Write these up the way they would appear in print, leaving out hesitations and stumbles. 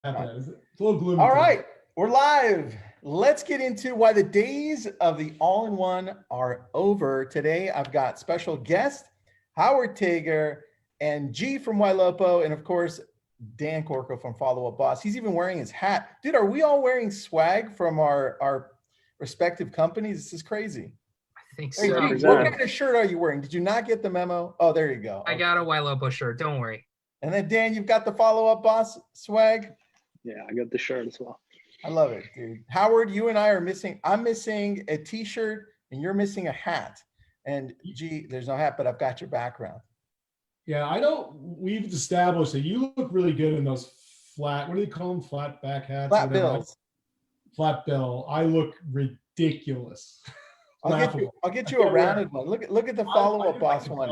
It's a little gloomy. All right, we're live. Let's get into why the days of the all-in-one are over. Today, I've got special guest Howard Tager and G from Wylopo, and of course, Dan Corkill from Follow Up Boss. He's even wearing his hat. Dude, are we all wearing swag from our respective companies? This is crazy. I think Hey, so. G, what kind of shirt are you wearing? Did you not get the memo? Oh, there you go. I got a Wylopo shirt. Don't worry. And then Dan, you've got the Follow Up Boss swag. Yeah, I got the shirt as well. I love it, dude. Howard, you and I are missing. I'm missing a t-shirt and you're missing a hat. And G, there's no hat, but I've got your background. Yeah, we've established that you look really good in those flat, what do they call them? Flat back hats? Flat bills. Flat bill. I look ridiculous. I'll get you a rounded one. Look at the Follow Up Boss one.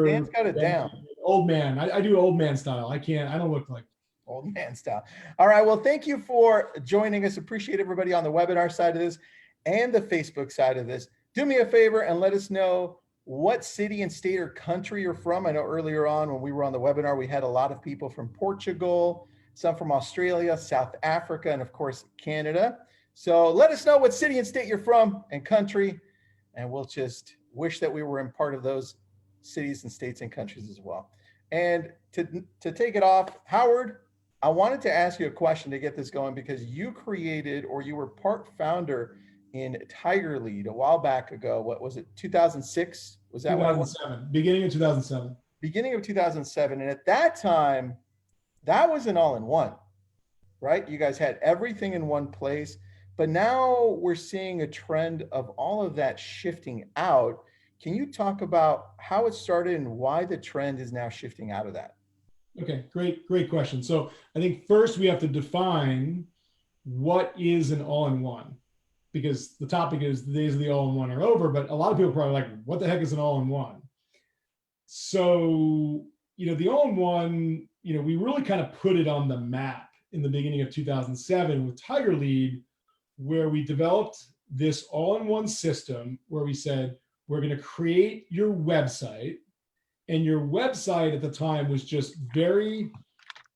Dan's got it down. Old man. I do old man style. I don't look like old man style. All right. Well, thank you for joining us. Appreciate everybody on the webinar side of this and the Facebook side of this. Do me a favor and let us know what city and state or country you're from. I know earlier on when we were on the webinar, we had a lot of people from Portugal, some from Australia, South Africa, and of course, Canada. So let us know what city and state you're from and country, and we'll just wish that we were in part of those cities and states and countries as well. And to take it off, Howard, I wanted to ask you a question to get this going because you created, or you were part founder in Tiger Lead a while back ago. What was it, 2006? Was that 2007, beginning of 2007. Beginning of 2007. And at that time, that was an all-in-one, right? You guys had everything in one place, but now we're seeing a trend of all of that shifting out. Can you talk about how it started and why the trend is now shifting out of that? Okay, great question. So I think first we have to define what is an all-in-one, because the topic is the days of the all-in-one are over, but a lot of people are probably like, what the heck is an all-in-one? So, the all-in-one, we really kind of put it on the map in the beginning of 2007 with Tiger Lead, where we developed this all-in-one system where we said, we're going to create your website. And your website at the time was just very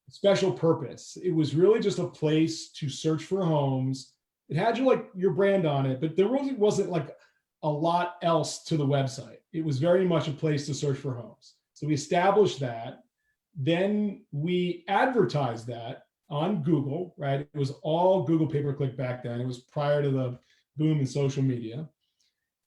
special purpose. It was really just a place to search for homes. It had your brand on it, but there really wasn't like a lot else to the website. It was very much a place to search for homes. So we established that. Then we advertised that on Google, right? It was all Google pay-per-click back then. It was prior to the boom in social media.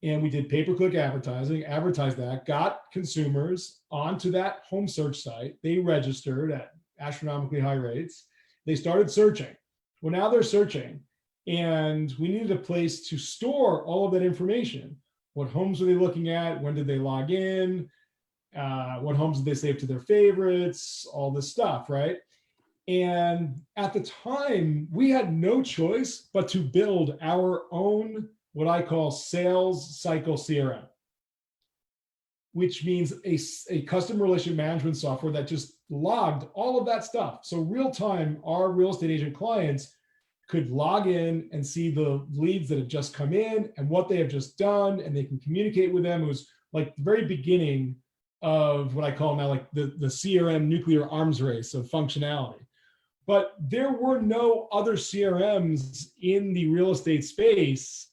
And we did pay-per-click advertising, advertised that, got consumers onto that home search site. They registered at astronomically high rates. They started searching. Well, now they're searching, and we needed a place to store all of that information. What homes were they looking at? When did they log in? What homes did they save to their favorites? All this stuff, right? And at the time, we had no choice but to build our own what I call sales cycle CRM, which means a customer relationship management software that just logged all of that stuff. So real time, our real estate agent clients could log in and see the leads that have just come in and what they have just done, and they can communicate with them. It was like the very beginning of what I call now like the CRM nuclear arms race of functionality. But there were no other CRMs in the real estate space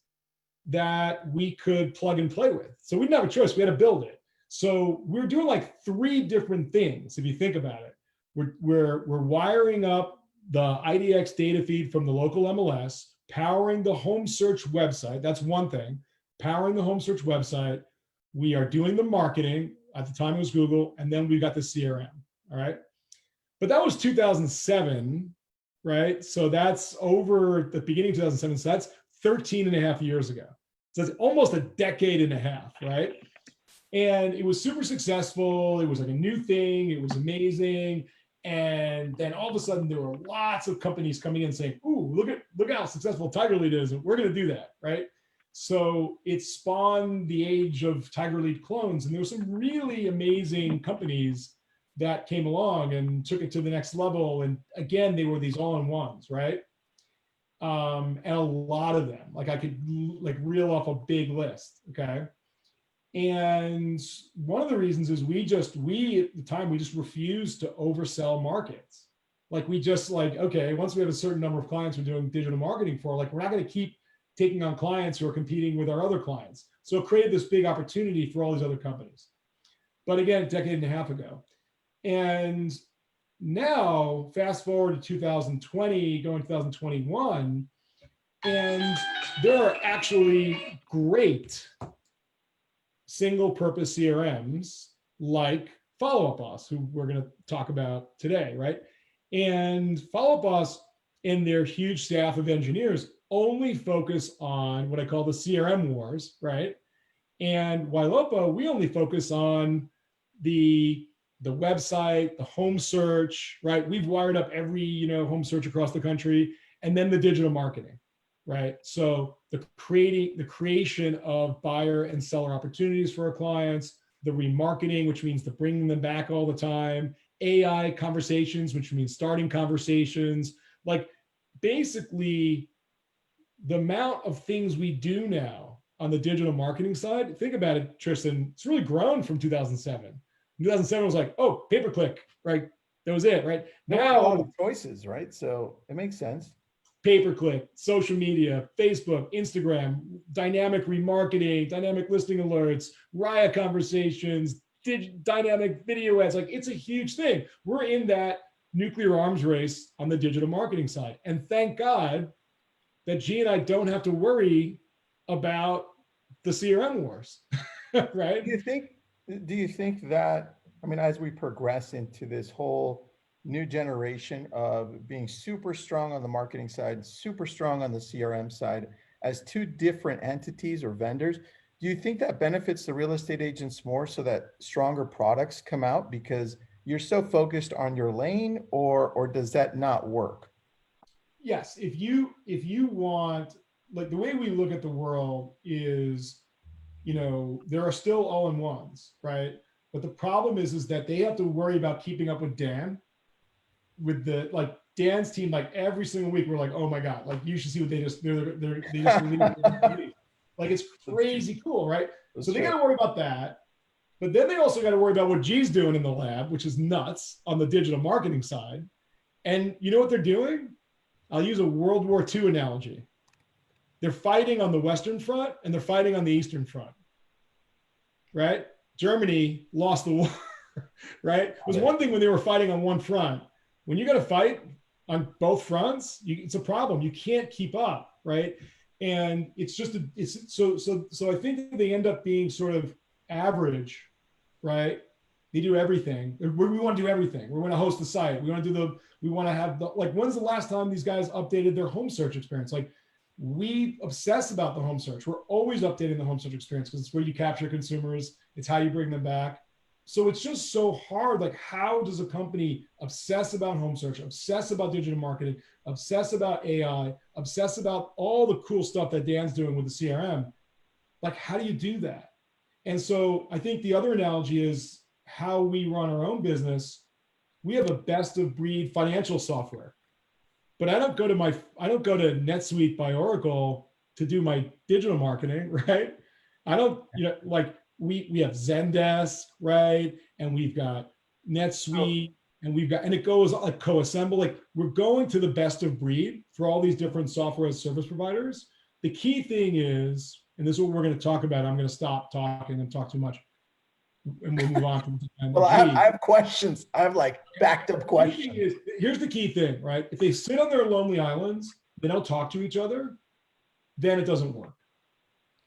that we could plug and play with. So we didn't have a choice, we had to build it. So we're doing like 3 different things, if you think about it. We're wiring up the IDX data feed from the local MLS, powering the home search website, that's one thing, powering the home search website. We are doing the marketing, at the time it was Google, and then we got the CRM, all right? But that was 2007, right? So that's over the beginning of 2007, so that's 13 and a half years ago. So it's almost a decade and a half, right? And it was super successful. It was like a new thing. It was amazing. And then all of a sudden there were lots of companies coming in saying, ooh, look how successful Tiger Lead is. And we're going to do that, right? So it spawned the age of Tiger Lead clones. And there were some really amazing companies that came along and took it to the next level. And again, they were these all-in-ones, right? And a lot of them, like I could reel off a big list, okay? And one of the reasons is we at the time, we just refused to oversell markets. Like we just like, okay, once we have a certain number of clients we're doing digital marketing for, like we're not going to keep taking on clients who are competing with our other clients. So it created this big opportunity for all these other companies. But again, a decade and a half ago. And now fast forward to 2020, going 2021, and there are actually great single purpose CRMs like Follow Up Boss, who we're going to talk about today, right? And Follow Up Boss and their huge staff of engineers only focus on what I call the CRM wars, right? And Wylopo, we only focus on the website, the home search, right? We've wired up every home search across the country, and then the digital marketing, right? So the creation of buyer and seller opportunities for our clients, the remarketing, which means the bringing them back all the time, AI conversations, which means starting conversations, like basically the amount of things we do now on the digital marketing side, think about it, Tristan, it's really grown from 2007. 2007 was like, oh, pay-per-click, right? That was it, right? Now a lot of choices, right? So it makes sense. Pay-per-click, social media, Facebook, Instagram, dynamic remarketing, dynamic listing alerts, Raya conversations, dynamic video ads. Like it's a huge thing. We're in that nuclear arms race on the digital marketing side. And thank God that G and I don't have to worry about the CRM wars, right? Do you think that, I mean, as we progress into this whole new generation of being super strong on the marketing side, super strong on the CRM side, as two different entities or vendors, do you think that benefits the real estate agents more so that stronger products come out because you're so focused on your lane, or does that not work? Yes, if you want, like the way we look at the world is, there are still all-in-ones, right? But the problem is that they have to worry about keeping up with Dan, with Dan's team. Like every single week, we're like, oh my god, like you should see what they just released. Like it's crazy cool, right? So they got to worry about that, but then they also got to worry about what G's doing in the lab, which is nuts on the digital marketing side. And you know what they're doing? I'll use a World War II analogy. They're fighting on the Western Front and they're fighting on the Eastern Front, right? Germany lost the war, right? It was one thing when they were fighting on one front. When you got to fight on both fronts, it's a problem. You can't keep up, right? And it's just, so I think they end up being sort of average, right? They do everything. We want to do everything. We want to host the site. We want to have when's the last time these guys updated their home search experience? Like we obsess about the home search. We're always updating the home search experience because it's where you capture consumers. It's how you bring them back. So it's just so hard. Like how does a company obsess about home search, obsess about digital marketing, obsess about AI, obsess about all the cool stuff that Dan's doing with the CRM? Like how do you do that? And so I think the other analogy is how we run our own business. We have a best of breed financial software, but I don't go to NetSuite by Oracle to do my digital marketing, right? I don't, we have Zendesk, right? And we've got NetSuite, and it goes like co-assemble. Like we're going to the best of breed for all these different software as service providers. The key thing is, and this is what we're going to talk about. I'm going to stop talking and talk too much, and we'll move on from well, I have questions. I have backed up questions. Here's the key thing, right? If they sit on their lonely islands, they don't talk to each other, then it doesn't work.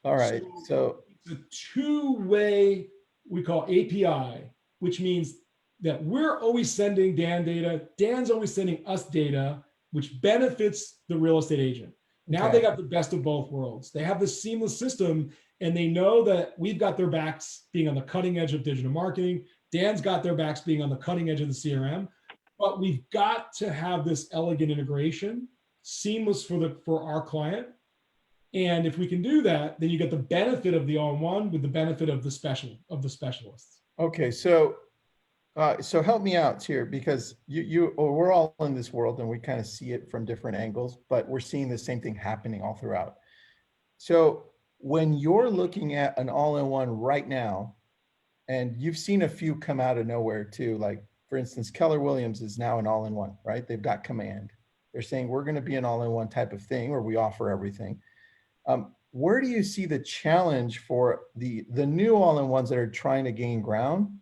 All right. So it's a two-way, we call API, which means that we're always sending Dan data. Dan's always sending us data, which benefits the real estate agent. Now they got the best of both worlds. They have this seamless system, and they know that we've got their backs being on the cutting edge of digital marketing. Dan's got their backs being on the cutting edge of the CRM. But we've got to have this elegant integration, seamless for our client. And if we can do that, then you get the benefit of the all-in-one with the benefit of the specialists. Okay, so help me out here, because we're all in this world and we kind of see it from different angles, but we're seeing the same thing happening all throughout. So when you're looking at an all-in-one right now, and you've seen a few come out of nowhere too, like for instance, Keller Williams is now an all-in-one, right? They've got Command. They're saying we're going to be an all-in-one type of thing where we offer everything. Where do you see the challenge for the new all-in-ones that are trying to gain ground?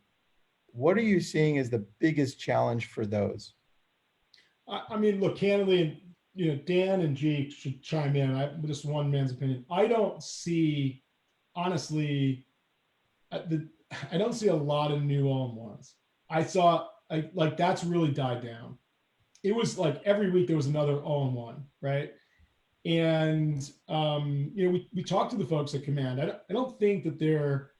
What are you seeing as the biggest challenge for those? I mean, look, candidly, Dan and G should chime in. Just one man's opinion. I don't see, honestly, I don't see a lot of new all-in-ones. I saw like that's really died down. It was like every week there was another all-in-one, right? And we talked to the folks at Command. I don't think that they're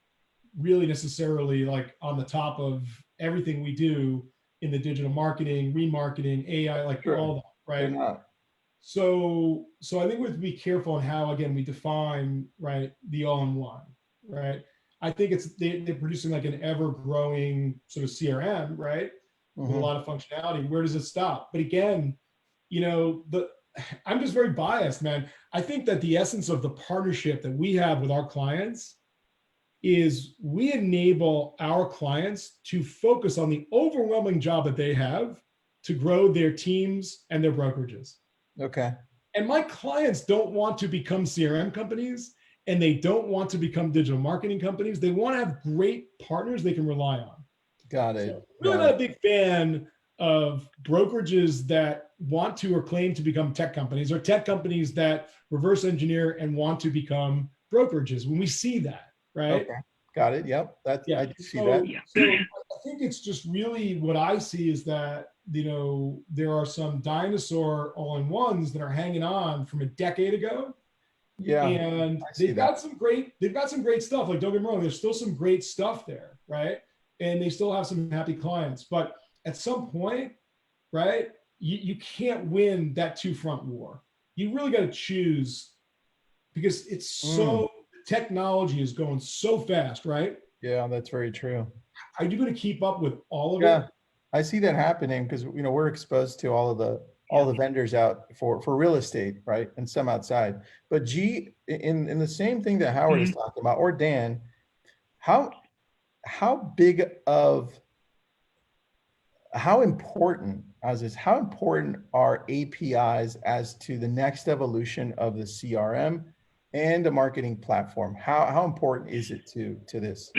really necessarily like on the top of everything we do in the digital marketing, remarketing, AI, like Sure. all that, right? They're not. So I think we have to be careful on how, again, we define, right, the all-in-one, right? I think they're producing like an ever-growing sort of CRM, right, with a lot of functionality. Where does it stop? But again, I'm just very biased, man. I think that the essence of the partnership that we have with our clients is we enable our clients to focus on the overwhelming job that they have to grow their teams and their brokerages. Okay. And my clients don't want to become CRM companies, and they don't want to become digital marketing companies. They want to have great partners they can rely on. Got it. So really not a big fan of brokerages that want to or claim to become tech companies, or tech companies that reverse engineer and want to become brokerages. When we see that, right? Okay. Got it. Yep. That's, Yeah. I do see that. So I think it's just really what I see is that, there are some dinosaur all-in-ones that are hanging on from a decade ago. Yeah. And they've got some great stuff. Like, don't get me wrong, there's still some great stuff there, right? And they still have some happy clients. But at some point, right, you can't win that two-front war. You really got to choose, because it's technology is going so fast, right? Yeah, that's very true. Are you going to keep up with all of it? I see that happening because we're exposed to all the vendors out for real estate, right, and some outside. But G, in the same thing that Howard is talking about, or Dan, how important are APIs as to the next evolution of the CRM and the marketing platform? How important is it to this?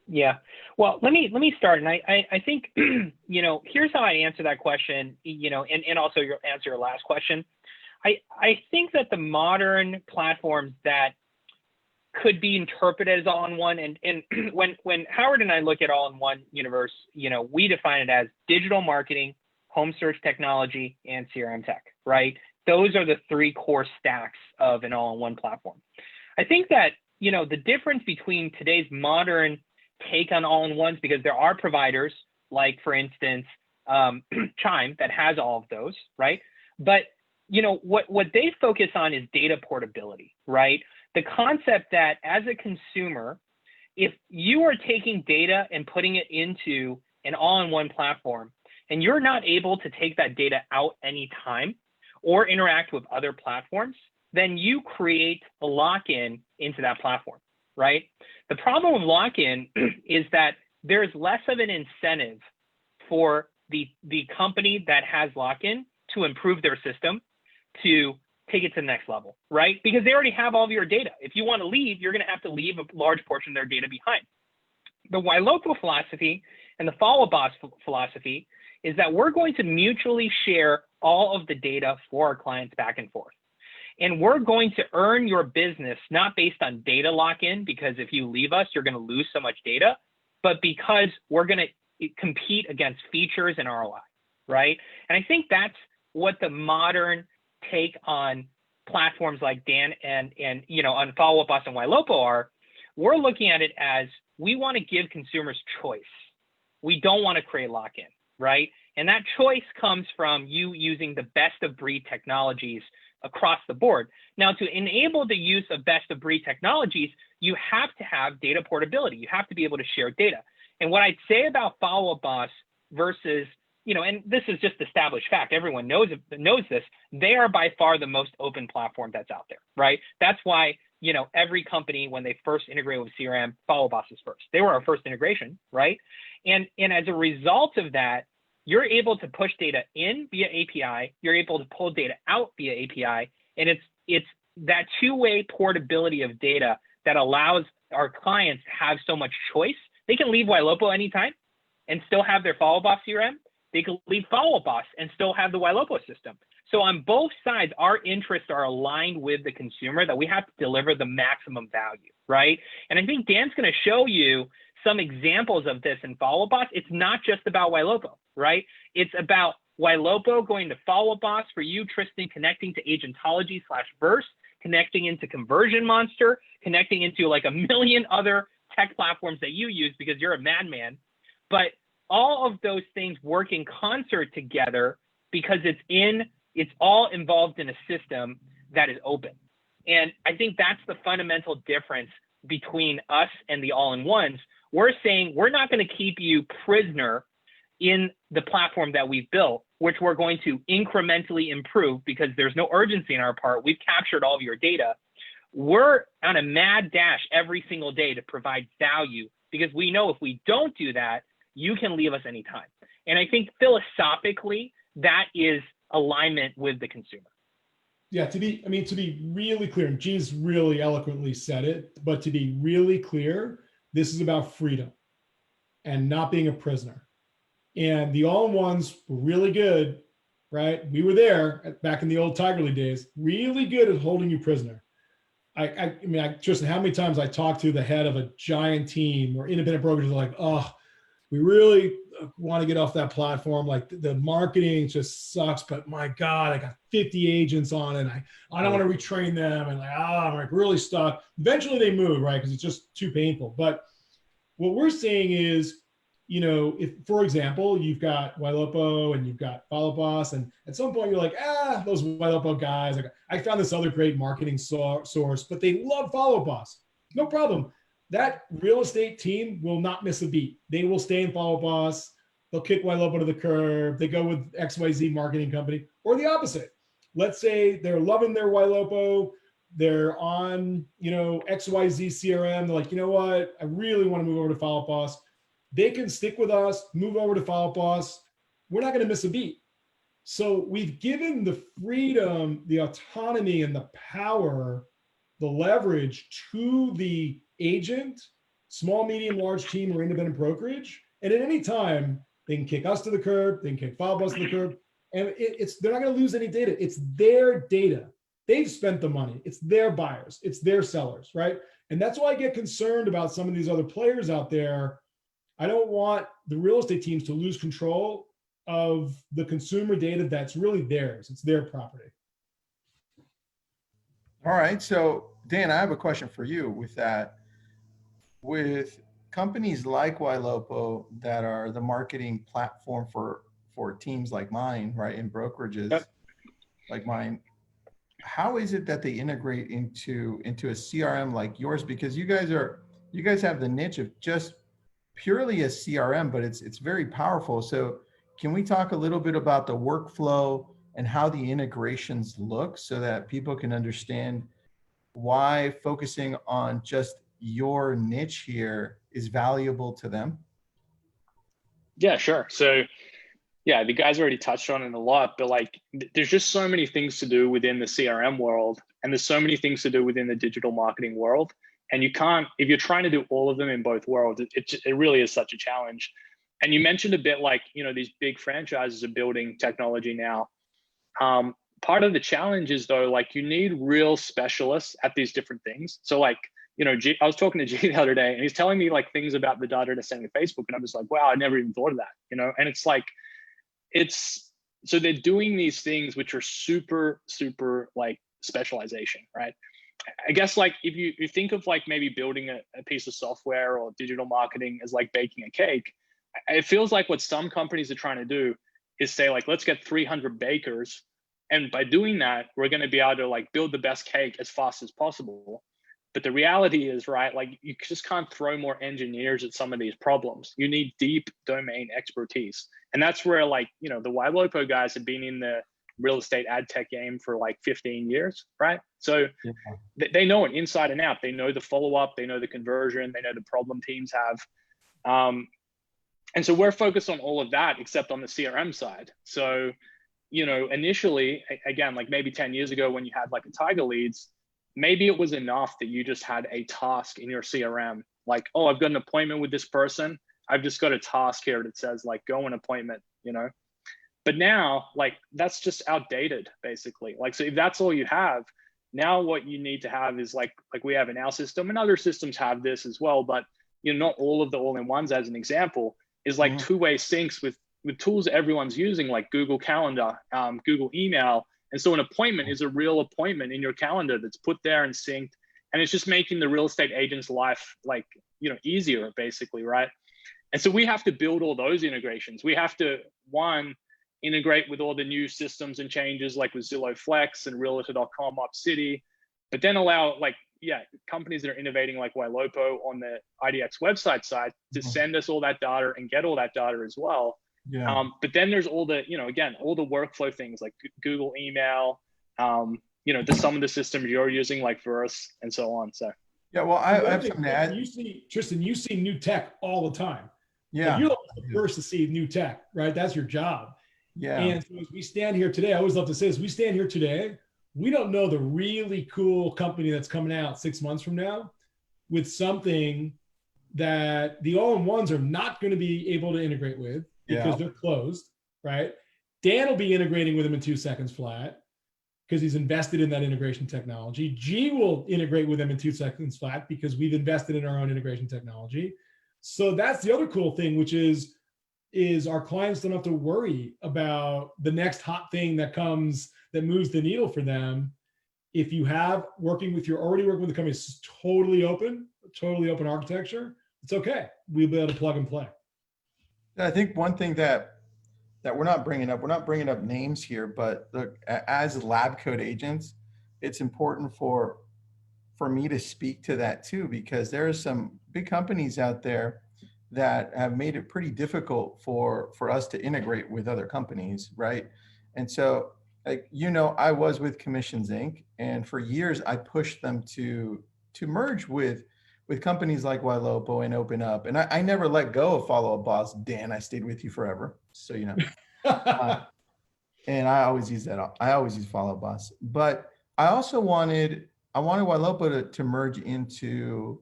Yeah, well, let me start, and I think here's how I answer that question, and also answer your last question. I think that the modern platforms that could be interpreted as all-in-one, and when Howard and I look at all-in-one universe, we define it as digital marketing, home search technology, and CRM tech, right? Those are the three core stacks of an all-in-one platform. I think that the difference between today's modern take on all-in-ones, because there are providers like, for instance, Chime, that has all of those, right? But what they focus on is data portability, right? The concept that as a consumer, if you are taking data and putting it into an all-in-one platform, and you're not able to take that data out anytime or interact with other platforms, then you create a lock-in into that platform, right? The problem with lock-in is that there's less of an incentive for the company that has lock-in to improve their system, to take it to the next level, right? Because they already have all of your data. If you want to leave, you're going to have to leave a large portion of their data behind. The Wylopo philosophy and the Follow Boss philosophy is that we're going to mutually share all of the data for our clients back and forth. And we're going to earn your business, not based on data lock-in, because if you leave us, you're going to lose so much data, but because we're going to compete against features and ROI, right? And I think that's what the modern take on platforms like Dan and on Follow Up Us and Wylopo are. We're looking at it as we want to give consumers choice. We don't want to create lock-in, right? And that choice comes from you using the best of breed technologies across the board. Now, to enable the use of best of breed technologies, you have to have data portability. You have to be able to share data. And what I'd say about Follow Up Boss versus, and this is just established fact, everyone knows this, they are by far the most open platform that's out there, right? That's why, every company, when they first integrate with CRM, Follow Boss is first. They were our first integration, right? And as a result of that, you're able to push data in via API, you're able to pull data out via API, and it's that two-way portability of data that allows our clients to have so much choice. They can leave Wylopo anytime and still have their Follow Boss CRM. They can leave Follow Boss and still have the Wylopo system. So on both sides, our interests are aligned with the consumer that we have to deliver the maximum value, right? And I think Dan's going to show you some examples of this in Follow Boss. It's not just about Wylopo, right? It's about Wylopo going to Follow Boss for you, Tristan, connecting to Agentology/Verse, connecting into Conversion Monster, connecting into like a million other tech platforms that you use because you're a madman. But all of those things work in concert together because it's all involved in a system that is open. And I think that's the fundamental difference between us and the all-in-ones. We're saying we're not going to keep you prisoner in the platform that we've built, which we're going to incrementally improve because there's no urgency on our part. We've captured all of your data. We're on a mad dash every single day to provide value because we know if we don't do that, you can leave us anytime. And I think philosophically, that is alignment with the consumer. Yeah, to be really clear, and G's really eloquently said it, but to be really clear, this is about freedom and not being a prisoner. And the all-in-ones were really good, right? We were there back in the old Tiger League days, really good at holding you prisoner. I mean, Tristan, how many times I talked to the head of a giant team or independent brokers are like, oh, we really want to get off that platform. Like the marketing just sucks, but my God, I got 50 agents on it. I don't want to retrain them. And I'm like really stuck. Eventually they move, right? Because it's just too painful. But what we're saying is, if, for example, you've got Wylopo and you've got Follow Boss, and at some point you're like, those Wylopo guys, I found this other great marketing source, but they love Follow Boss. No problem. That real estate team will not miss a beat. They will stay in Follow Boss. They'll kick Wylopo to the curb. They go with XYZ marketing company, or the opposite. Let's say they're loving their Wylopo. They're on, XYZ CRM. They're like, you know what? I really want to move over to Follow Boss. They can stick with us, move over to Follow Boss. We're not going to miss a beat. So we've given the freedom, the autonomy, and the power, the leverage to the agent, small, medium, large team, or independent brokerage. And at any time, they can kick us to the curb, they can kick Follow Boss to the curb, and they're not going to lose any data. It's their data. They've spent the money. It's their buyers. It's their sellers, right? And that's why I get concerned about some of these other players out there. I don't want the real estate teams to lose control of the consumer data that's really theirs. It's their property. All right. So, Dan, I have a question for you with that. With companies like Wylopo that are the marketing platform for teams like mine, right, in brokerages like mine, how is it that they integrate into a CRM like yours? Because you guys have the niche of just purely a CRM, but it's very powerful. So can we talk a little bit about the workflow and how the integrations look so that people can understand why focusing on just your niche here is valuable to them? Yeah, sure. So yeah, the guys already touched on it a lot, but like there's just so many things to do within the CRM world, and there's so many things to do within the digital marketing world. And you can't, if you're trying to do all of them in both worlds, it really is such a challenge. And you mentioned a bit like, these big franchises are building technology now. Part of the challenge is though, like you need real specialists at these different things. So like, I was talking to G the other day and he's telling me like things about the data to send to Facebook. And I'm just like, wow, I never even thought of that, and it's like, so they're doing these things which are super, super like specialization, right? I guess like if you think of like maybe building a piece of software or digital marketing as like baking a cake, it feels like what some companies are trying to do is say like, let's get 300 bakers. And by doing that, we're going to be able to like build the best cake as fast as possible. But the reality is, right, like you just can't throw more engineers at some of these problems. You need deep domain expertise. And that's where like, the Wylopo guys have been in the real estate ad tech game for like 15 years, right? So they know it inside and out. They know the follow-up, they know the conversion, they know the problem teams have. And so we're focused on all of that, except on the CRM side. So, you know, initially, again, like maybe 10 years ago when you had like a Tiger Leads, maybe it was enough that you just had a task in your CRM. Like, oh, I've got an appointment with this person. I've just got a task here that says like, go an appointment, you know? But now, like, that's just outdated, basically. Like, so if that's all you have, now what you need to have is like we have in our system, and other systems have this as well, but you know, not all of the all-in-ones, as an example, is like two-way syncs with tools everyone's using, like Google Calendar, Google Email. And so an appointment is a real appointment in your calendar that's put there and synced. And it's just making the real estate agent's life like, you know, easier, basically, right? And so we have to build all those integrations. We have to, one, integrate with all the new systems and changes like with Zillow Flex and Realtor.com Opcity, but then allow like, yeah, companies that are innovating like Wylopo on the IDX website side to send us all that data and get all that data as well. Yeah. But then there's all the, you know, again, all the workflow things like Google email, you know, some of the systems you're using like Verse and so on. So yeah, well, I have something to add. You see, Tristan, you see new tech all the time. Yeah. Like, you're the first to see new tech, right? That's your job. Yeah. And so as we stand here today, I always love to say this, we stand here today, we don't know the really cool company that's coming out 6 months from now with something that the all-in-ones are not going to be able to integrate with because they're closed, right? Dan will be integrating with them in 2 seconds flat because he's invested in that integration technology. G will integrate with them in 2 seconds flat because we've invested in our own integration technology. So that's the other cool thing, which is our clients don't have to worry about the next hot thing that comes that moves the needle for them. If you have already working with the company, it's totally open architecture, it's okay. We'll be able to plug and play. I think one thing that we're not bringing up names here, but look, as lab code agents, it's important for me to speak to that too, because there are some big companies out there that have made it pretty difficult for us to integrate with other companies, right? And so, like, you know, I was with Commissions Inc, and for years I pushed them to merge with companies like Wylopo and Open Up, and I never let go of Follow Up Boss. Dan, I stayed with you forever, so you know. And I always use that. I always use Follow Up Boss, but I also wanted Wylopo to merge into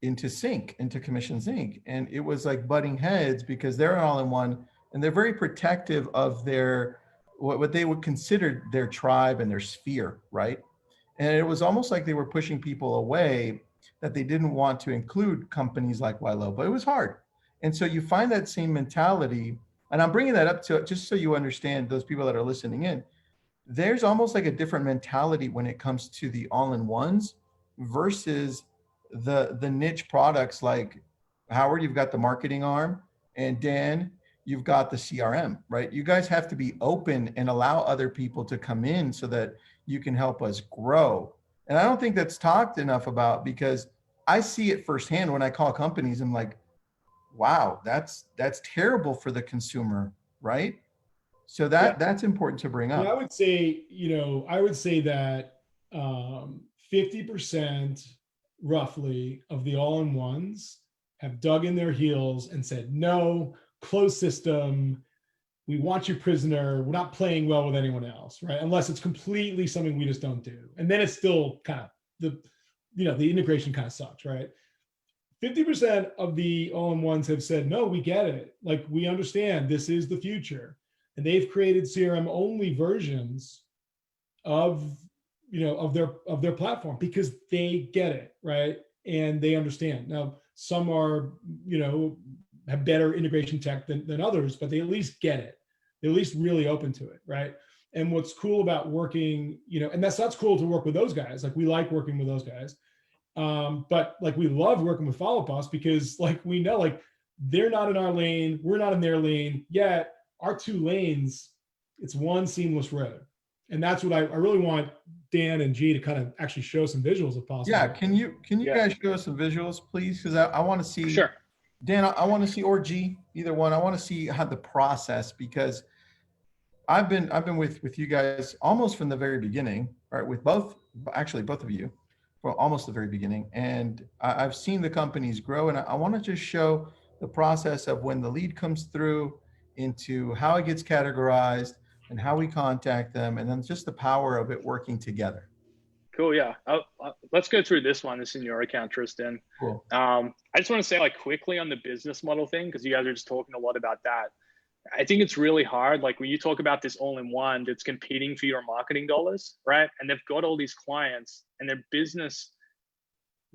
CINC, into Commissions Inc. And it was like butting heads because they're an all-in-one and they're very protective of their, what they would consider their tribe and their sphere, right? And it was almost like they were pushing people away, that they didn't want to include companies like Wylopo. It was hard. And so you find that same mentality, and I'm bringing that up to just so you understand, those people that are listening in, there's almost like a different mentality when it comes to the all-in-ones versus the niche products. Like Howard, you've got the marketing arm, and Dan, you've got the CRM, right? You guys have to be open and allow other people to come in so that you can help us grow. And I don't think that's talked enough about, because I see it firsthand when I call companies. I'm like, wow, that's terrible for the consumer, right? So that's important to bring up. And I would say that 50% roughly of the all-in-ones have dug in their heels and said, no, closed system, we want you prisoner, we're not playing well with anyone else, right? Unless it's completely something we just don't do. And then it's still kind of the integration kind of sucks, right? 50% of the all-in-ones have said, no, we get it. Like, we understand this is the future. And they've created CRM only versions of their platform because they get it, right? And they understand. Now, some are, have better integration tech than others, but they at least get it. They're at least really open to it, right? And what's cool about working, and that's cool to work with those guys. Like, we like working with those guys. But like, we love working with Follow Up Boss because, like, we know, like, they're not in our lane, we're not in their lane, yet our 2 lanes, it's one seamless road. And that's what I really want Dan and G to kind of actually show some visuals if possible. Yeah, can you guys show us some visuals, please? Because I want to see. Sure. Dan, I want to see, or G, either one. I want to see how the process, because I've been with you guys almost from the very beginning, right? With both of you, for almost the very beginning, and I've seen the companies grow, and I want to just show the process of when the lead comes through into how it gets categorized and how we contact them, and then just the power of it working together. Cool. Yeah. Let's go through this one. This is in your account, Tristan. Cool. I just want to say like quickly on the business model thing, because you guys are just talking a lot about that. I think it's really hard. Like when you talk about this all-in-one that's competing for your marketing dollars, right? And they've got all these clients and their business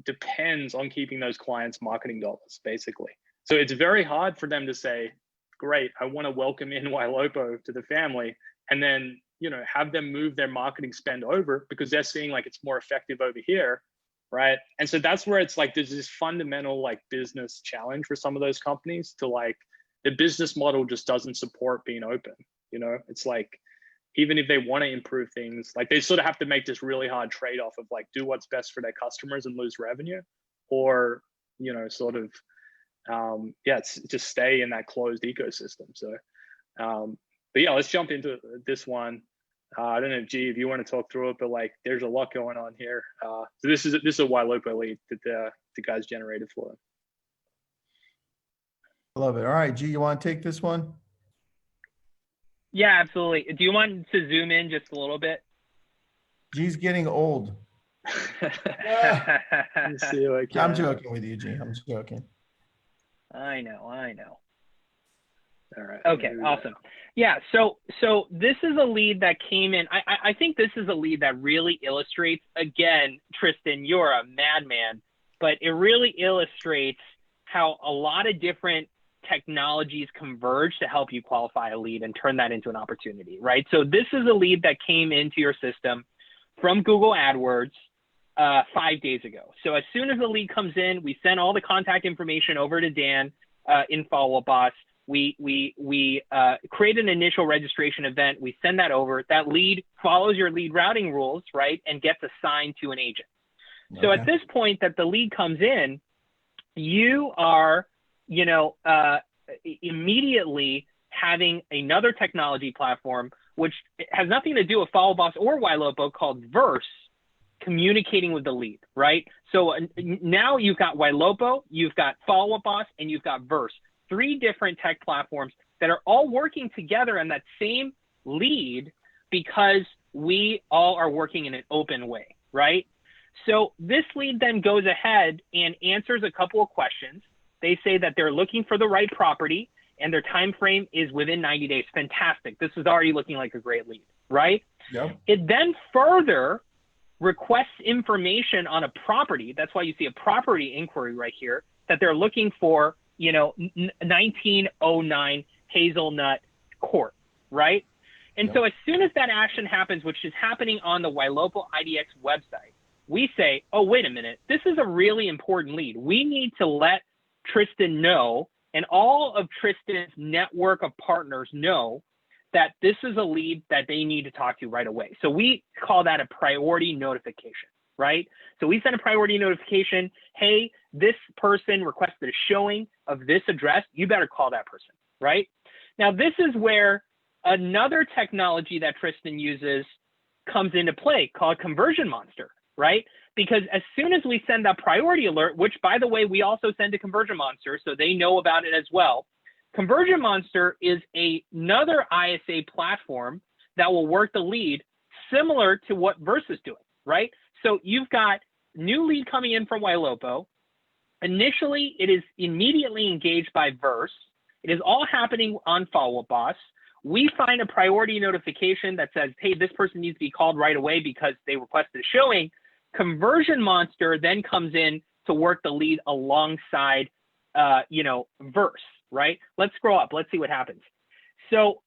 depends on keeping those clients' marketing dollars, basically. So it's very hard for them to say, great, I want to welcome in Wylopo to the family, and then, you know, have them move their marketing spend over because they're seeing like it's more effective over here, right? And so that's where it's like there's this fundamental like business challenge for some of those companies to like, the business model just doesn't support being open. You know, it's like, even if they want to improve things, like they sort of have to make this really hard trade-off of like, do what's best for their customers and lose revenue, or, you know, sort of, yeah, it's just stay in that closed ecosystem. So, but yeah, let's jump into this one. I don't know, G, if you want to talk through it, but like, there's a lot going on here. So this is a Wylopo lead that the guys generated for them. Love it. All right, G, you want to take this one? Yeah, absolutely. Do you want to zoom in just a little bit? G's getting old. Let's see if I can. I'm joking with you, G. I'm joking. I know. All right. Okay, awesome. Yeah, so this is a lead that came in. I think this is a lead that really illustrates, again, Tristan, you're a madman, but it really illustrates how a lot of different technologies converge to help you qualify a lead and turn that into an opportunity, right? So this is a lead that came into your system from Google AdWords 5 days ago. So as soon as the lead comes in, we send all the contact information over to Dan in Follow Up Boss. We create an initial registration event. We send that over. That lead follows your lead routing rules, right, and gets assigned to an agent. Okay. So at this point that the lead comes in, you are, you know, immediately having another technology platform, which has nothing to do with Follow Boss or Wylopo, called Verse, communicating with the lead, right? So now you've got Wylopo, you've got Follow Up Boss, and you've got Verse, 3 different tech platforms that are all working together in that same lead because we all are working in an open way, right? So this lead then goes ahead and answers a couple of questions. They say that they're looking for the right property and their time frame is within 90 days. Fantastic. This is already looking like a great lead, right? Yep. It then further requests information on a property. That's why you see a property inquiry right here, that they're looking for, you know, 1909 Hazelnut Court, right? And Yep. So as soon as that action happens, which is happening on the Wylopo IDX website, we say, oh, wait a minute, this is a really important lead. We need to let Tristan know, and all of Tristan's network of partners know, that this is a lead that they need to talk to right away. So we call that a priority notification, right? So we send a priority notification, hey, this person requested a showing of this address, you better call that person, right? Now, this is where another technology that Tristan uses comes into play, called Conversion Monster, right? Because as soon as we send that priority alert, which by the way, we also send to Conversion Monster, so they know about it as well. Conversion Monster is another ISA platform that will work the lead similar to what Verse is doing, right? So you've got new lead coming in from Wylopo. Initially, it is immediately engaged by Verse. It is all happening on Follow Up Boss. We find a priority notification that says, hey, this person needs to be called right away because they requested a showing. Conversion Monster then comes in to work the lead alongside, you know, Verse, right? Let's scroll up. Let's see what happens. So,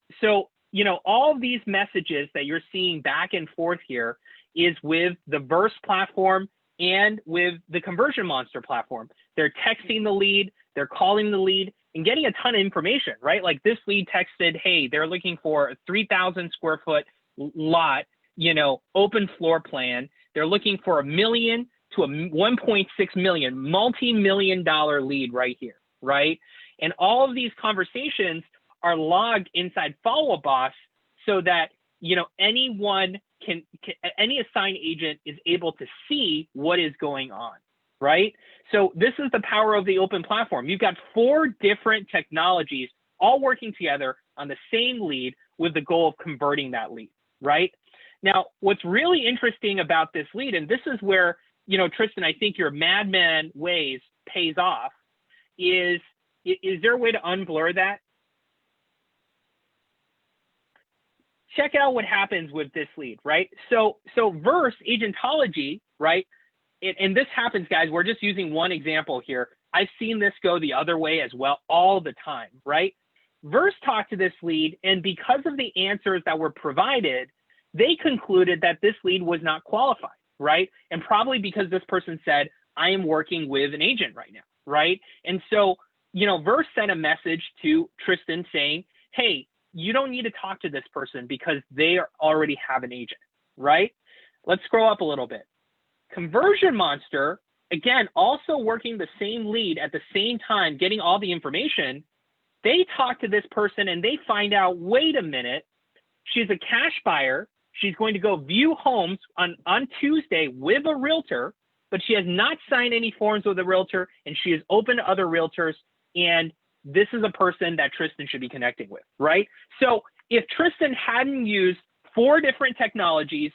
you know, all of these messages that you're seeing back and forth here is with the Verse platform and with the Conversion Monster platform. They're texting the lead, they're calling the lead, and getting a ton of information, right? Like this lead texted, hey, they're looking for a 3,000 square foot lot, you know, open floor plan. They're looking for $1 million to a 1.6 million, multi-million-dollar lead right here, right? And all of these conversations are logged inside Follow Up Boss so that, you know, anyone any assigned agent is able to see what is going on, right? So this is the power of the open platform. You've got 4 different technologies all working together on the same lead with the goal of converting that lead, right? Now, what's really interesting about this lead, and this is where, you know, Tristan, I think your madman ways pays off, is there a way to unblur that? Check out what happens with this lead, right? So verse agentology, right? And this happens, guys, we're just using one example here. I've seen this go the other way as well all the time, right? Verse talked to this lead, and because of the answers that were provided, they concluded that this lead was not qualified, right? And probably because this person said, I am working with an agent right now, right? And so, you know, Verse sent a message to Tristan saying, hey, you don't need to talk to this person because they already have an agent, right? Let's scroll up a little bit. Conversion Monster, again, also working the same lead at the same time, getting all the information. They talk to this person and they find out, wait a minute, she's a cash buyer. She's going to go view homes on Tuesday with a realtor, but she has not signed any forms with a realtor, and she is open to other realtors. And this is a person that Tristan should be connecting with, right? So if Tristan hadn't used 4 different technologies,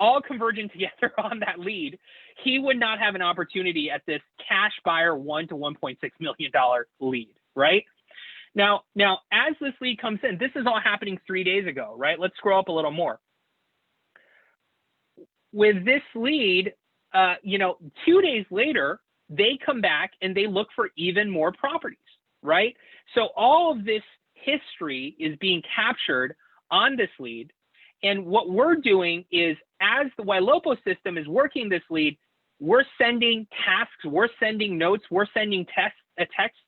all converging together on that lead, he would not have an opportunity at this cash buyer $1 to $1.6 million lead, right? Now, as this lead comes in, this is all happening 3 days ago, right? Let's scroll up a little more. With this lead, 2 days later, they come back and they look for even more properties, right? So all of this history is being captured on this lead. And what we're doing is, as the Wylopo system is working this lead, we're sending tasks, we're sending notes, we're sending a text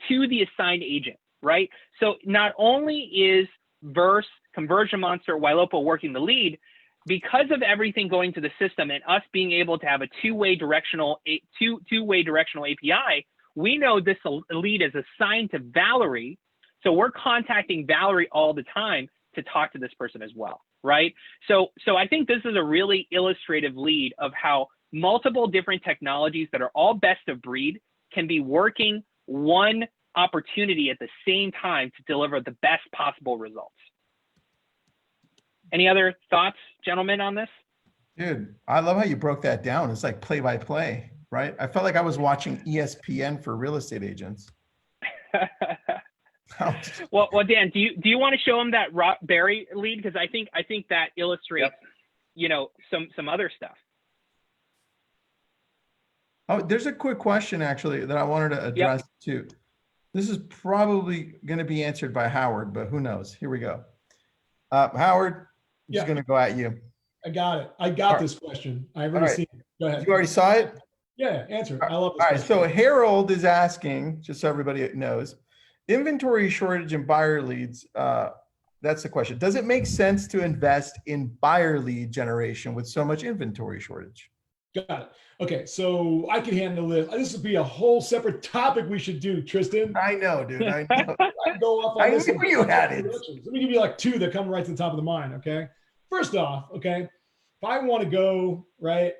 to the assigned agent, right? So not only is Verse, Conversion Monster, Wylopo working the lead, because of everything going to the system and us being able to have a two-way directional API, we know this lead is assigned to Valerie. So we're contacting Valerie all the time to talk to this person as well, right? So I think this is a really illustrative lead of how multiple different technologies that are all best of breed can be working one opportunity at the same time to deliver the best possible results. Any other thoughts, gentlemen, on this? Dude, I love how you broke that down. It's like play by play, right? I felt like I was watching ESPN for real estate agents. Well, Dan, do you want to show him that Barry lead? Because I think that illustrates, some other stuff. Oh, there's a quick question actually that I wanted to address too. This is probably going to be answered by Howard, but who knows? Here we go. Howard, I'm just going to go at you. I got it. I got this question. I've already seen it. Go ahead. You already saw it? Yeah, answer it. I love this. All right. So Harold is asking, just so everybody knows, inventory shortage and buyer leads. That's the question. Does it make sense to invest in buyer lead generation with so much inventory shortage? Got it. Okay, so I can handle this. This would be a whole separate topic we should do, Tristan. I know, dude. I know. I go off on I this. knew you had it. Let me give you like 2 that come right to the top of the mind. Okay. First off, okay, if I want to go right,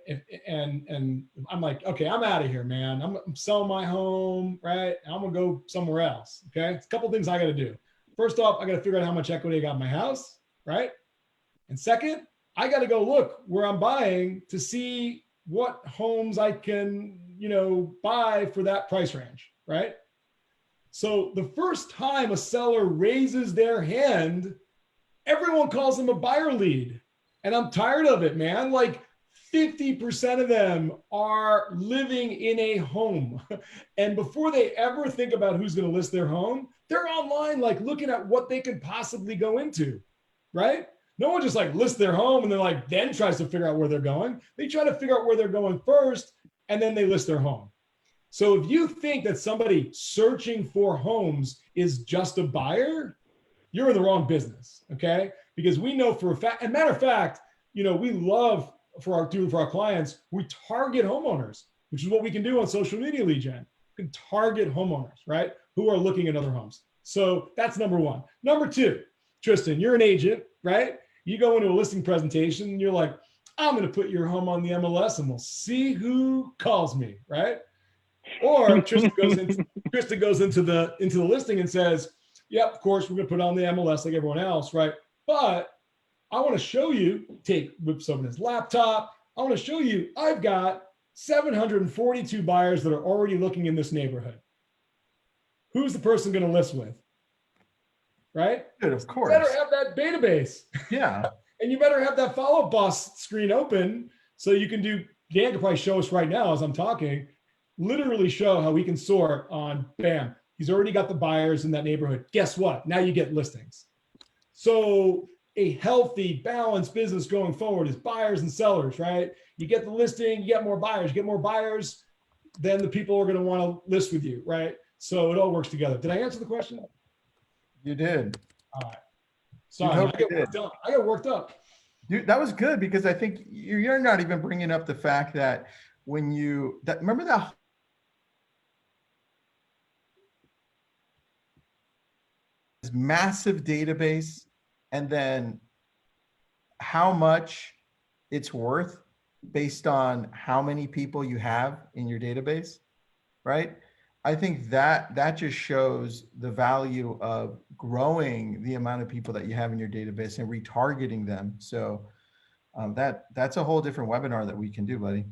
and I'm like, okay, I'm out of here, man. I'm selling my home, right? I'm gonna go somewhere else. Okay, it's a couple things I got to do. First off, I got to figure out how much equity I got in my house, right? And second, I got to go look where I'm buying to see what homes I can, buy for that price range, right? So the first time a seller raises their hand, everyone calls them a buyer lead. And I'm tired of it, man. Like 50% of them are living in a home. And before they ever think about who's going to list their home, they're online, like looking at what they could possibly go into, right? No one just like lists their home and then tries to figure out where they're going. They try to figure out where they're going first, and then they list their home. So if you think that somebody searching for homes is just a buyer, you're in the wrong business, okay? Because we know for a fact, and matter of fact, we love for our clients, we target homeowners, which is what we can do on social media lead gen. We can target homeowners, right? Who are looking at other homes. So that's number 1. Number 2, Tristan, you're an agent, right? You go into a listing presentation and you're like, I'm going to put your home on the MLS and we'll see who calls me, right? Or Tristan goes into the listing and says, yep, of course, we're going to put it on the MLS like everyone else, right? But I want to show you, whips open his laptop. I want to show you, I've got 742 buyers that are already looking in this neighborhood. Who's the person going to list with? Right? Good, of course. You better have that database. Yeah. And you better have that follow boss screen open so you can do, Dan can probably show us right now as I'm talking, literally show how we can sort on, bam, he's already got the buyers in that neighborhood. Guess what? Now you get listings. So a healthy, balanced business going forward is buyers and sellers, right? You get the listing, you get more buyers, then the people are going to want to list with you, right? So it all works together. Did I answer the question? You did. All right. Sorry, I got worked up. Dude, that was good because I think you're not even bringing up the fact that when remember that massive database and then how much it's worth based on how many people you have in your database, right? I think that just shows the value of growing the amount of people that you have in your database and retargeting them. So that's a whole different webinar that we can do, buddy.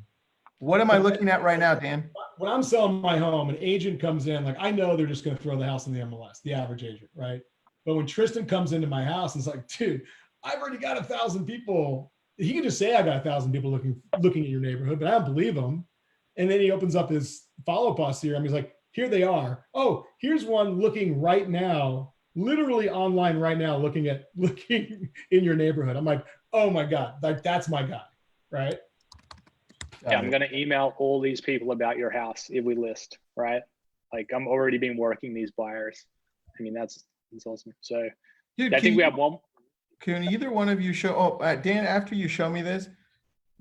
What am I looking at right now, Dan? When I'm selling my home, an agent comes in, like I know they're just going to throw the house in the MLS, the average agent, right? But when Tristan comes into my house, it's like, dude, I've already got 1,000 people. He can just say I got 1,000 people looking at your neighborhood, but I don't believe him. And then he opens up his follow-up boss here. He's like, here they are. Oh, here's one looking right now, literally online right now, looking in your neighborhood. I'm like, oh my God, like that's my guy, right? Yeah, I'm gonna email all these people about your house if we list, right? Like I'm already been working these buyers. I mean, that's awesome. So dude, I think we have one. Can either one of you show, Dan, after you show me this,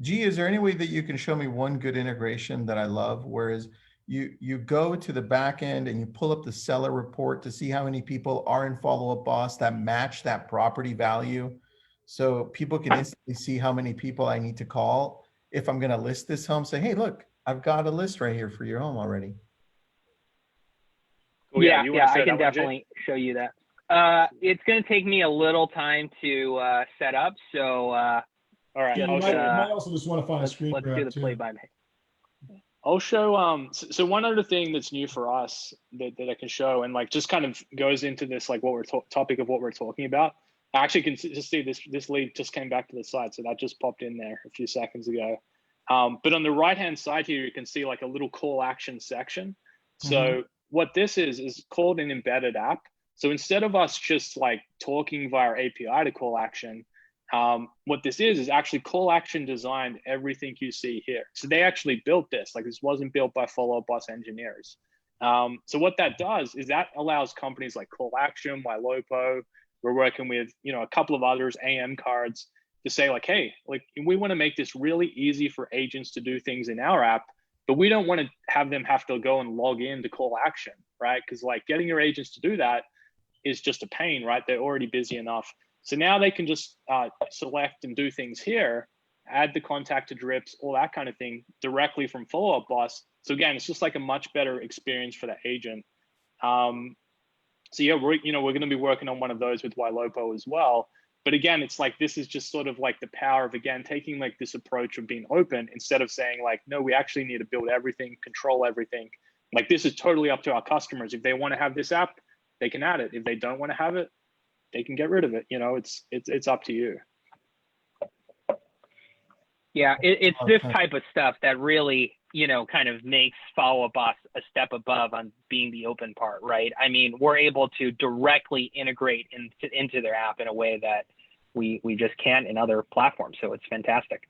G, is there any way that you can show me one good integration that I love? Whereas you go to the back end and you pull up the seller report to see how many people are in follow-up boss that match that property value. So people can instantly see how many people I need to call. If I'm going to list this home, say, hey, look, I've got a list right here for your home already. Oh, yeah, I can definitely show you that. It's going to take me a little time to set up. So, all right. Yeah, you might also just want to find a screen grab. Let's do the play by play. I'll show, so one other thing that's new for us that I can show and like just kind of goes into this, like what we're topic of what we're talking about. I actually can just see this lead just came back to the side. So that just popped in there a few seconds ago. But on the right-hand side here, you can see like a little call action section. So what this is called an embedded app. So instead of us just like talking via API to call action, what this is actually call action designed everything you see here. So they actually built this, like this wasn't built by follow-up boss engineers. So what that does is that allows companies like Call Action, Wylopo, we're working with, a couple of others, AM cards, to say like, hey, like we want to make this really easy for agents to do things in our app, but we don't want to have them have to go and log in to Call Action, right? Because like getting your agents to do that is just a pain, right? They're already busy enough. So now they can just select and do things here, add the contact to drips, all that kind of thing directly from follow-up boss. So again, it's just like a much better experience for the agent. So yeah, we're going to be working on one of those with Wylopo as well. But again, it's like, this is just sort of like the power of, again, taking like this approach of being open instead of saying like, no, we actually need to build everything, control everything. Like this is totally up to our customers. If they want to have this app, they can add it. If they don't want to have it, they can get rid of it. It's up to you. Yeah, it's this type of stuff that really, kind of makes follow-up boss a step above on being the open part, right? I mean, we're able to directly integrate into their app in a way that we just can't in other platforms. So it's fantastic.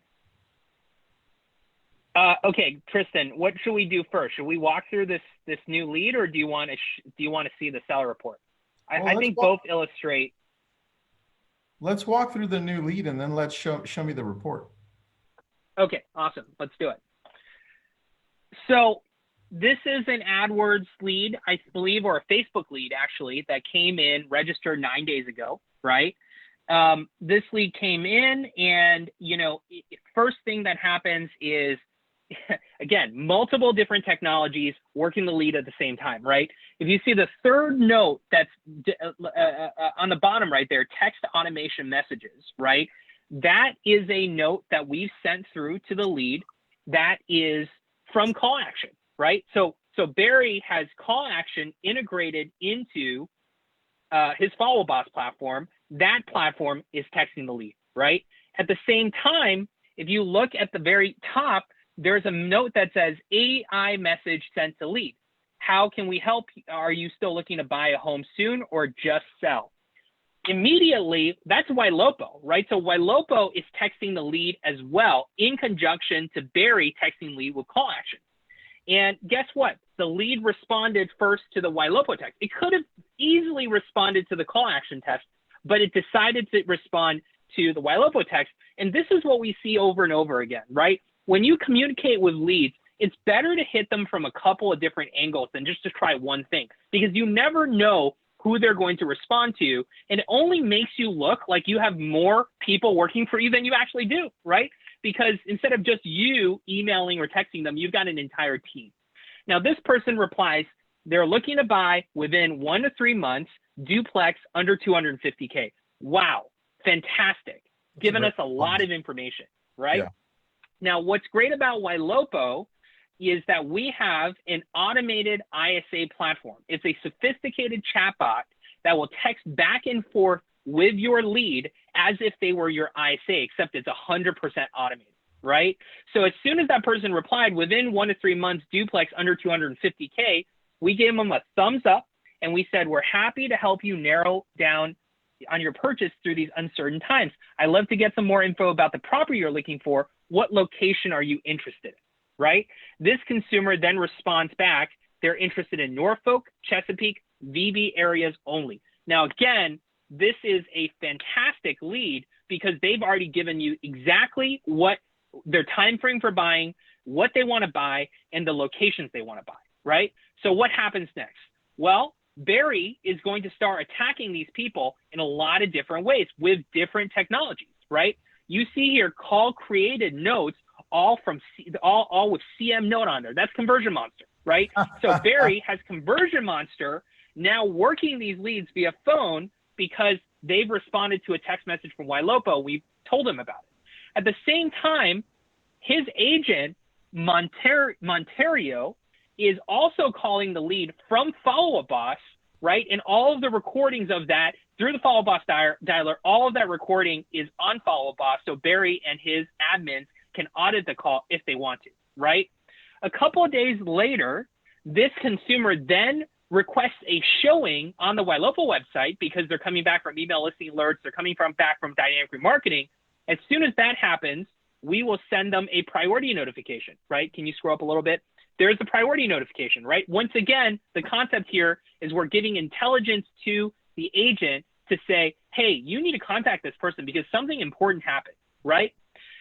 Okay, Tristan, what should we do first? Should we walk through this new lead, or do you want to see the seller report? I think both illustrate. Let's walk through the new lead and then let's show me the report. Okay, awesome. Let's do it. So this is an AdWords lead, I believe, or a Facebook lead actually, that came in, registered 9 days ago, right? This lead came in and, first thing that happens is again, multiple different technologies working the lead at the same time, right? If you see the third note that's on the bottom right there, text automation messages, right? That is a note that we've sent through to the lead that is from call action, right? So Barry has call action integrated into his Follow Boss platform. That platform is texting the lead, right? At the same time, if you look at the very top, there's a note that says AI message sent to lead. How can we help? Are you still looking to buy a home soon or just sell? Immediately, that's Wylopo, right? So Wylopo is texting the lead as well in conjunction to Barry texting lead with call action. And guess what? The lead responded first to the Wylopo text. It could have easily responded to the call action text, but it decided to respond to the Wylopo text. And this is what we see over and over again, right? When you communicate with leads, it's better to hit them from a couple of different angles than just to try one thing, because you never know who they're going to respond to. And it only makes you look like you have more people working for you than you actually do, right? Because instead of just you emailing or texting them, you've got an entire team. Now, this person replies, they're looking to buy within 1 to 3 months, duplex under 250K. Wow, fantastic. Given us a lot of information, right? Yeah. Now, what's great about Wylopo is that we have an automated ISA platform. It's a sophisticated chatbot that will text back and forth with your lead as if they were your ISA, except it's 100% automated, right? So as soon as that person replied, within 1 to 3 months, duplex under 250K, we gave them a thumbs up and we said, we're happy to help you narrow down on your purchase through these uncertain times. I'd love to get some more info about the property you're looking for. What location are you interested in, right? This consumer then responds back, they're interested in Norfolk, Chesapeake, VB areas only. Now, again, this is a fantastic lead because they've already given you exactly what their time frame for buying, what they want to buy, and the locations they want to buy, right? So what happens next? Well, Barry is going to start attacking these people in a lot of different ways with different technologies, right? You see here call created notes all with CM note on there. That's Conversion Monster, right? So Barry has Conversion Monster now working these leads via phone because they've responded to a text message from Wylopo. We've told him about it. At the same time, his agent, Monterio, is also calling the lead from Follow Boss, right? And all of the recordings of that through the Follow Boss dialer, all of that recording is on Follow Boss. So Barry and his admins can audit the call if they want to, right? A couple of days later, this consumer then requests a showing on the Wylopo website because they're coming back from email listing alerts, they're coming back from dynamic remarketing. As soon as that happens, we will send them a priority notification, right? Can you scroll up a little bit? There's a priority notification, right? Once again, the concept here is we're giving intelligence to the agent to say, hey, you need to contact this person because something important happened, right?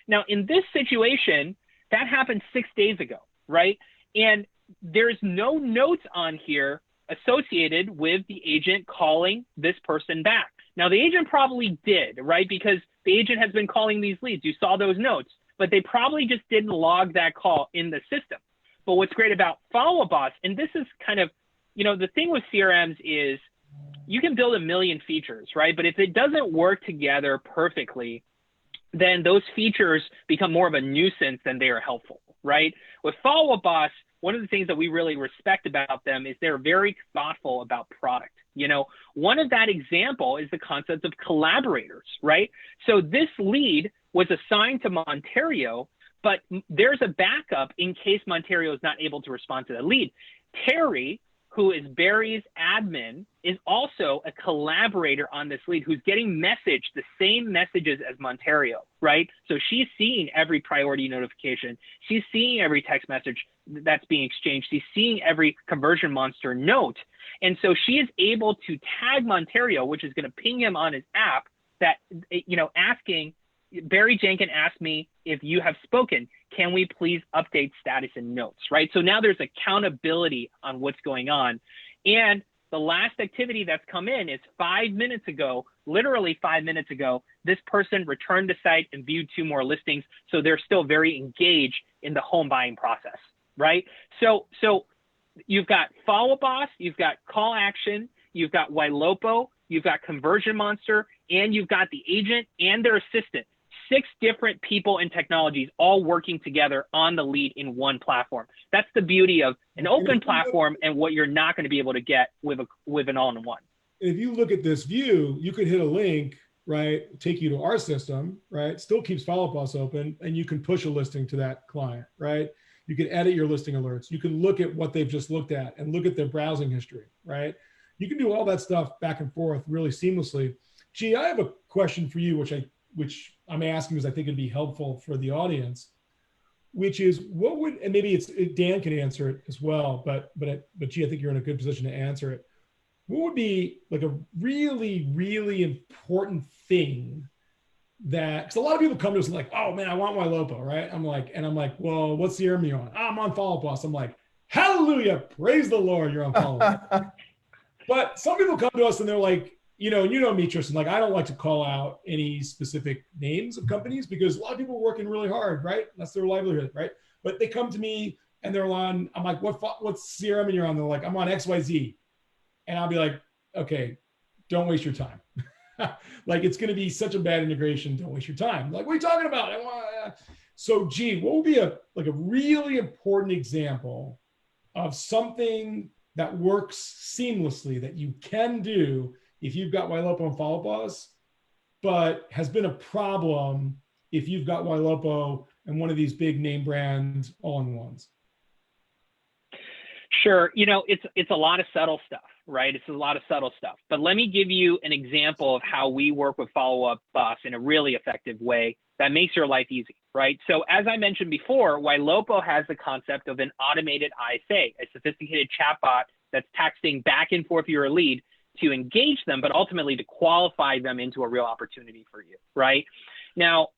Now, in this situation, that happened 6 days ago, right? And there's no notes on here associated with the agent calling this person back. Now, the agent probably did, right? Because the agent has been calling these leads. You saw those notes, but they probably just didn't log that call in the system. But what's great about Follow Boss, and this is kind of, the thing with CRMs is you can build a million features, right? But if it doesn't work together perfectly, then those features become more of a nuisance than they are helpful, right? With Follow Boss, one of the things that we really respect about them is they're very thoughtful about product. One of that example is the concept of collaborators, right? So this lead was assigned to Monterio, but there's a backup in case Monterio is not able to respond to the lead. Terry, who is Barry's admin, is also a collaborator on this lead who's getting messaged the same messages as Monterio, right? So she's seeing every priority notification. She's seeing every text message that's being exchanged. She's seeing every Conversion Monster note. And so she is able to tag Monterio, which is going to ping him on his app that, asking, Barry Jenkins asked me if you have spoken. Can we please update status and notes, right? So now there's accountability on what's going on. And the last activity that's come in is 5 minutes ago, literally 5 minutes ago, this person returned to site and viewed 2 more listings. So they're still very engaged in the home buying process, right? So you've got Follow Boss, you've got Call Action, you've got Wylopo, you've got Conversion Monster, and you've got the agent and their assistant. 6 different people and technologies all working together on the lead in one platform. That's the beauty of an open platform and what you're not going to be able to get with an all-in-one. If you look at this view, you could hit a link, right, take you to our system, right, still keeps Follow Boss open, and you can push a listing to that client, right? You can edit your listing alerts. You can look at what they've just looked at and look at their browsing history, right? You can do all that stuff back and forth really seamlessly. G, I have a question for you, which I'm asking because I think it'd be helpful for the audience, which is what would, and maybe Dan can answer it as well, but G, I think you're in a good position to answer it. What would be like a really, really important thing that, because a lot of people come to us and like, oh man, I want Wylopo, right? I'm like, well, what CRM are you on? I'm on Follow Boss. I'm like, hallelujah, praise the Lord, you're on Follow Boss. But some people come to us and they're like, you know me, Tristan, like I don't like to call out any specific names of companies because a lot of people are working really hard, right? That's their livelihood, right? But they come to me and they're on, I'm like, what CRM are you on? They're like, I'm on XYZ. And I'll be like, okay, don't waste your time. Like it's going to be such a bad integration. Don't waste your time. Like, what are you talking about? So G, what would be a really important example of something that works seamlessly that you can do if you've got Wylopo and Follow Boss, but has been a problem if you've got Wylopo and one of these big name brand all-in-ones? Sure. It's a lot of subtle stuff, right? It's a lot of subtle stuff. But let me give you an example of how we work with Follow Boss in a really effective way that makes your life easy, right? So as I mentioned before, Wylopo has the concept of an automated ISA, a sophisticated chatbot that's texting back and forth your lead to engage them, but ultimately to qualify them into a real opportunity for you, right? Now,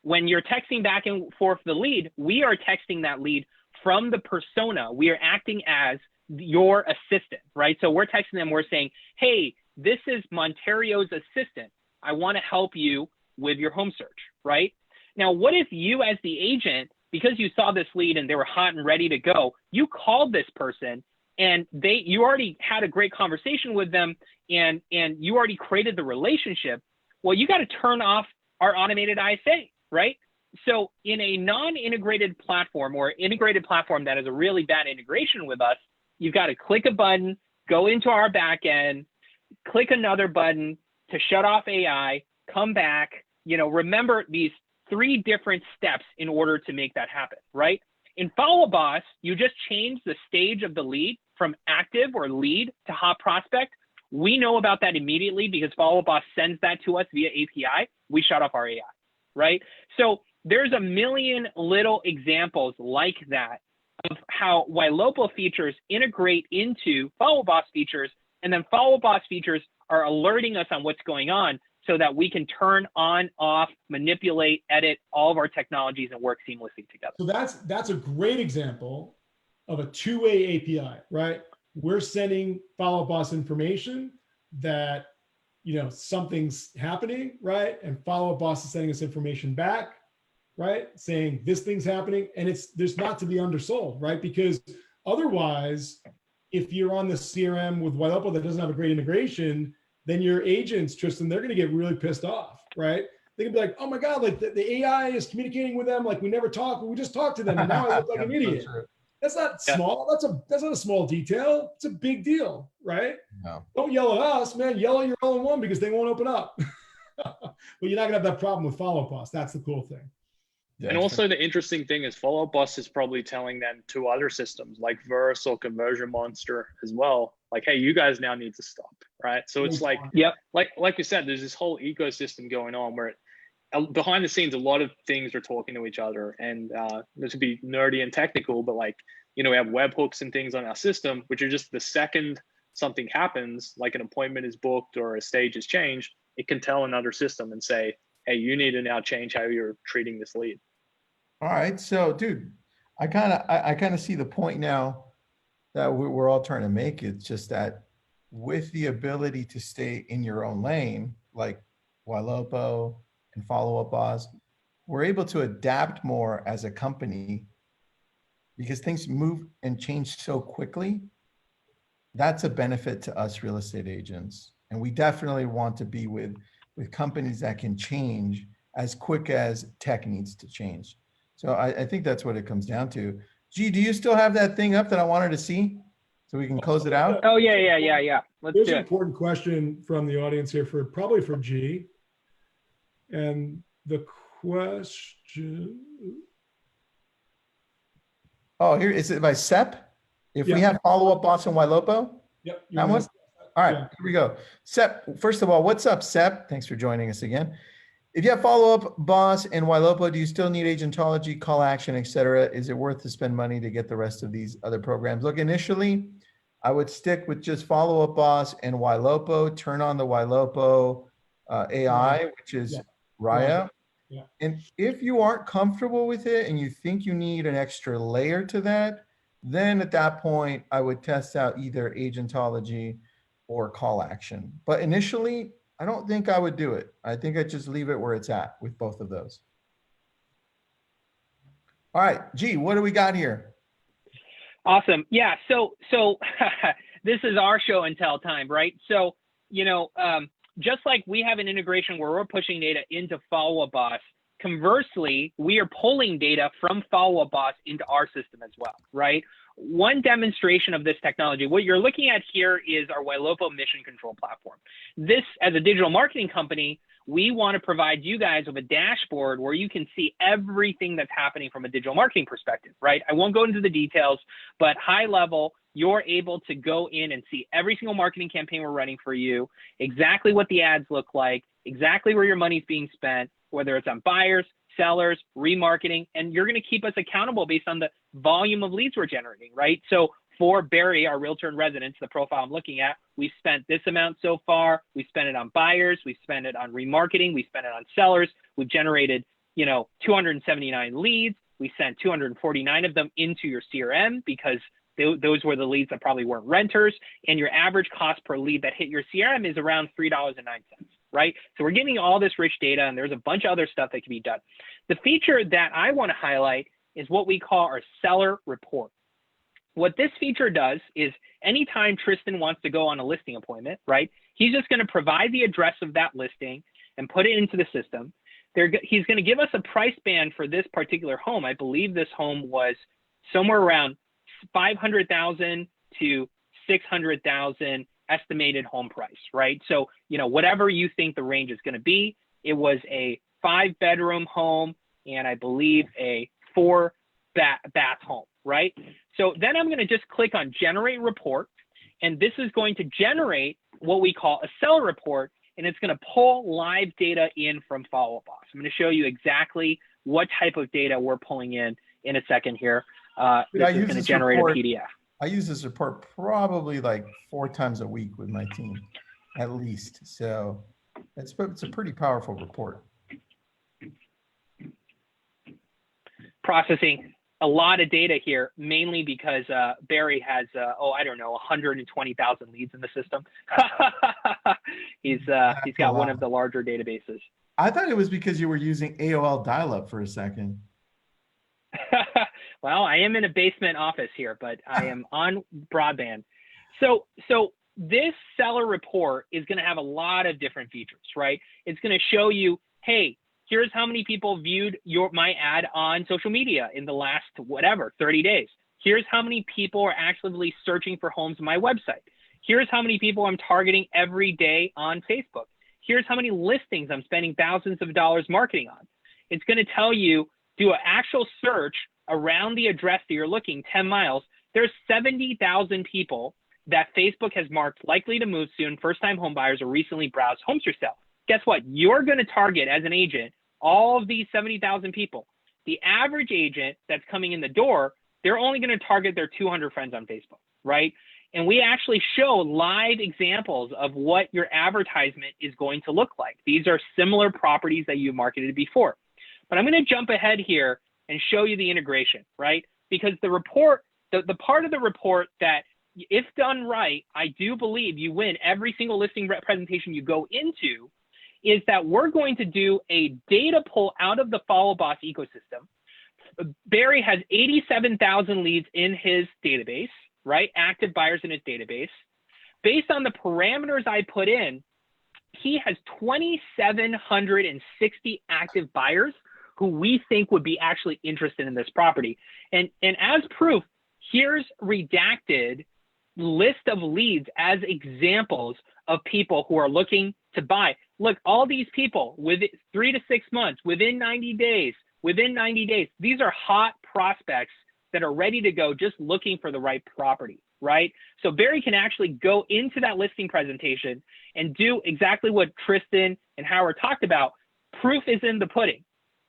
when you're texting back and forth the lead, we are texting that lead from the persona. We are acting as your assistant, right? So we're texting them, we're saying, hey, this is Monterio's assistant. I want to help you with your home search, right? Now, what if you as the agent, because you saw this lead and they were hot and ready to go, you called this person and you already had a great conversation with them and you already created the relationship? Well, you got to turn off our automated ISA, right? So in a non-integrated platform or integrated platform that has a really bad integration with us, you've got to click a button, go into our back end, click another button to shut off AI, come back, remember these 3 different steps in order to make that happen, right? In Follow Boss, you just change the stage of the lead from active or lead to hot prospect. We know about that immediately because Follow Boss sends that to us via API. We shut off our AI, right? So there's a million little examples like that of how Wylopo features integrate into Follow Boss features, and then Follow Boss features are alerting us on what's going on so that we can turn on, off, manipulate, edit all of our technologies and work seamlessly together. So that's a great example of a two-way API, right? We're sending Follow Boss information that, something's happening, right? And Follow Boss is sending us information back, right? Saying this thing's happening, and there's not to be undersold, right? Because otherwise, if you're on the CRM with Wylopo that doesn't have a great integration, then your agents, Tristan, they're going to get really pissed off, right? They can be like, oh my God, like the AI is communicating with them like we never talked, we just talked to them, and now I look like an idiot. That's not small. That's not a small detail. It's a big deal, right? No. Don't yell at us, man. Yell at your all-in-one because they won't open up. But you're not gonna have that problem with Follow Boss. That's the cool thing. Yeah, and also the interesting thing is Follow Boss is probably telling them to other systems like Verse or Conversion Monster as well, like, hey, you guys now need to stop, right? So it's like, like you said, there's this whole ecosystem going on where behind the scenes, a lot of things are talking to each other, and this would be nerdy and technical, but like, we have webhooks and things on our system, which are just the second something happens, like an appointment is booked or a stage is changed, it can tell another system and say, hey, you need to now change how you're treating this lead. All right, so dude, I kind of see the point now that we're all trying to make. It's just that with the ability to stay in your own lane, like Wylopo and Follow Boss, we're able to adapt more as a company because things move and change so quickly. That's a benefit to us real estate agents. And we definitely want to be with companies that can change as quick as tech needs to change. So I think that's what it comes down to. G, do you still have that thing up that I wanted to see so we can close it out? Oh, yeah. Let's There's do an it. important question from the audience here probably for G. And the question. Oh, here is it by SEP? If we Yeah. have follow-up boss in Wylopo? Yep. That one? All right, Yeah. here we go. SEP, first of all, what's up, SEP? Thanks for joining us again. If you have follow-up boss in Wylopo, do you still need agentology, call action, et cetera? Is it worth to spend money to get the rest of these other programs? Look, initially, I would stick with just follow-up boss and Wylopo, turn on the Wylopo AI, which is Raya. Yeah. And if you aren't comfortable with it and you think you need an extra layer to that, then at that point, I would test out either agentology or call action. But initially, I don't think I would do it. I think I'd just leave it where it's at with both of those. All right, G, what do we got here? Awesome. Yeah. So this is our show and tell time, right? So, just like we have an integration where we're pushing data into Follow-Up Boss, conversely, we are pulling data from Follow-Up Boss into our system as well, right? One demonstration of this technology, what you're looking at here is our Wylopo mission control platform. This, as a digital marketing company, we want to provide you guys with a dashboard where you can see everything that's happening from a digital marketing perspective, right? I won't go into the details, but high level, you're able to go in and see every single marketing campaign we're running for you, exactly what the ads look like, exactly where your money's being spent, whether it's on buyers, sellers, remarketing, and you're going to keep us accountable based on the volume of leads we're generating, right? So for Barry, our realtor in residence, the profile I'm looking at, we spent this amount so far. We spent it on buyers. We spent it on remarketing. We spent it on sellers. We've generated, 279 leads. We sent 249 of them into your CRM because those were the leads that probably weren't renters. And your average cost per lead that hit your CRM is around $3.09, right? So we're getting all this rich data, and there's a bunch of other stuff that can be done. The feature that I want to highlight is what we call our seller report. What this feature does is anytime Tristan wants to go on a listing appointment, right, he's just going to provide the address of that listing and put it into the system. He's going to give us a price band for this particular home. I believe this home was somewhere around $500,000 to $600,000 estimated home price, right? So, whatever you think the range is going to be, it was a 5-bedroom home and I believe a 4-bath home, right? So then I'm going to just click on generate report, and this is going to generate what we call a seller report, and it's going to pull live data in from Follow-Up Boss. I'm going to show you exactly what type of data we're pulling in a second here. This is going to generate a PDF. I use this report probably like 4 times a week with my team, at least. So it's a pretty powerful report. Processing a lot of data here, mainly because Barry has, 120,000 leads in the system. He's got one of the larger databases. I thought it was because you were using AOL dial-up for a second. Well, I am in a basement office here, but I am on broadband. So this seller report is going to have a lot of different features, right? It's going to show you, hey, here's how many people viewed my ad on social media in the last, 30 days. Here's how many people are actively searching for homes on my website. Here's how many people I'm targeting every day on Facebook. Here's how many listings I'm spending thousands of dollars marketing on. It's going to tell you, do an actual search around the address that you're looking, 10 miles. There's 70,000 people that Facebook has marked likely to move soon, first-time home buyers, or recently browsed homes for sale. Guess what? You're going to target, as an agent, all of these 70,000 people. The average agent that's coming in the door, they're only going to target their 200 friends on Facebook, right? And we actually show live examples of what your advertisement is going to look like. These are similar properties that you marketed before. But I'm going to jump ahead here and show you the integration, right? Because the report, the part of the report that, if done right, I do believe you win every single listing presentation you go into, is that we're going to do a data pull out of the Follow Boss ecosystem Barry has 87,000 leads in his database, right? Active buyers in his database. Based on the parameters I put in, he has 2,760 active buyers who we think would be actually interested in this property. And as proof, here's redacted list of leads as examples of people who are looking to buy. Look, all these people with 3 to 6 months, within 90 days, these are hot prospects that are ready to go, just looking for the right property, right? So Barry can actually go into that listing presentation and do exactly what Tristan and Howard talked about. Proof is in the pudding.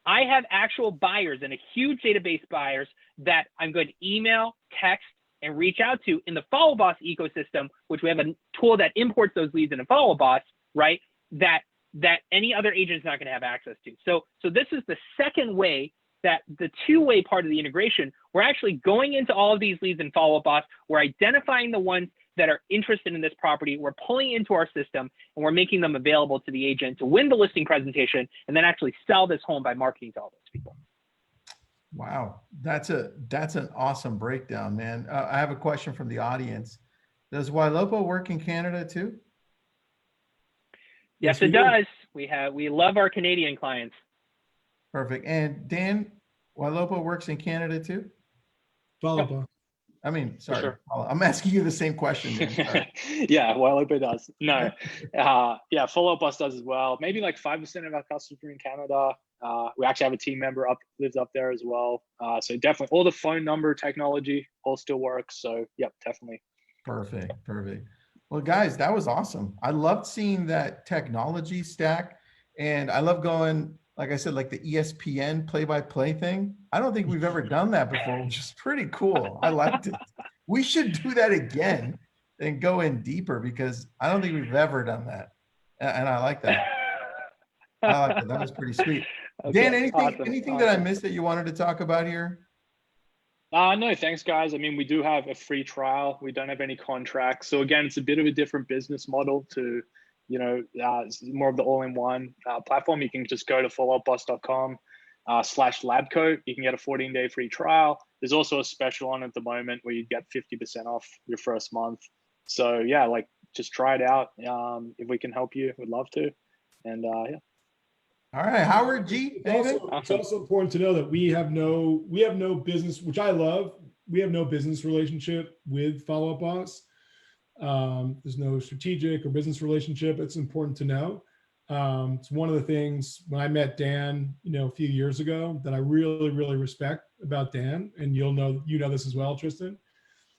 I have actual buyers and a huge database buyers that I'm going to email, text, and reach out to in the Follow Boss ecosystem, which we have a tool that imports those leads into Follow Boss, right? That any other agent is not going to have access to. So this is the second way, that the two-way part of the integration. We're actually going into all of these leads in Follow Boss. We're identifying the ones that are interested in this property. We're pulling into our system, and we're making them available to the agent to win the listing presentation and then actually sell this home by marketing to all those people. Wow, that's an awesome breakdown, man. I have a question from the audience. Does Wylopo work in Canada too? Yes, it does. We love our Canadian clients. Perfect. And Dan, Wylopo works in Canada too? Follow up. I mean, sorry, Sure. I'm asking you the same question. Dan. Yeah, Wylopo does. No, yeah, Follow Up Us does as well. Maybe like 5% of our customers are in Canada. We actually have a team member lives up there as well. So definitely all the phone number technology all still works. So yep, definitely. Perfect. Well, guys, that was awesome. I loved seeing that technology stack, and I love going, like I said, like the ESPN play-by-play thing. I don't think we've ever done that before, which is pretty cool. I liked it. We should do that again and go in deeper, because I don't think we've ever done that. And I like that. I like that. That was pretty sweet. Okay, Dan, anything awesome. that I missed that you wanted to talk about here? No, thanks, guys. I mean, we do have a free trial. We don't have any contracts. So again, it's a bit of a different business model to, more of the all-in-one platform. You can just go to followupbus.com/labcoat. You can get a 14-day free trial. There's also a special on at the moment where you get 50% off your first month. So yeah, like just try it out. If we can help you, we'd love to. And yeah. All right, Howard G. It's also important to know that we have no business, which I love. We have no business relationship with Follow Up Boss. There's no strategic or business relationship. It's important to know. It's one of the things when I met Dan, a few years ago, that I really, really respect about Dan. And you know this as well, Tristan.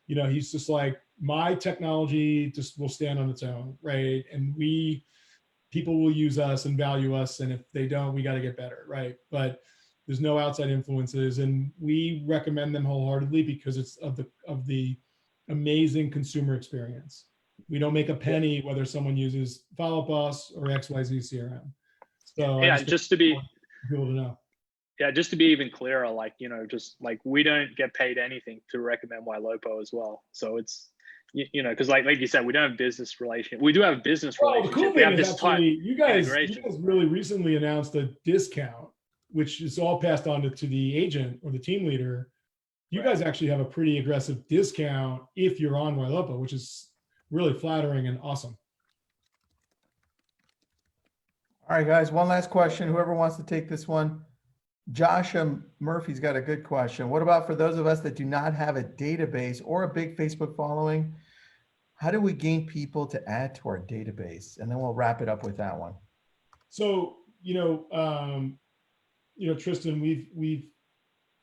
He's just like, my technology just will stand on its own, right? And people will use us and value us, and if they don't, we got to get better, right? But there's no outside influences, and we recommend them wholeheartedly because it's of the amazing consumer experience. We don't make a penny whether someone uses Follow Up Us or XYZ CRM. So yeah, just to be people to know. Yeah, just to be even clearer, just like we don't get paid anything to recommend Wylopo as well. So it's because like you said, we don't have business relationship. We do have business relationship. The cool we have thing is this actually, you guys integration. really recently announced a discount, which is all passed on to the agent or the team leader. You guys actually have a pretty aggressive discount if you're on Wylopo, which is really flattering and awesome. All right, guys, one last question. Whoever wants to take this one. Joshua Murphy's got a good question. What about for those of us that do not have a database or a big Facebook following? How do we gain people to add to our database? And then we'll wrap it up with that one. So, Tristan, we've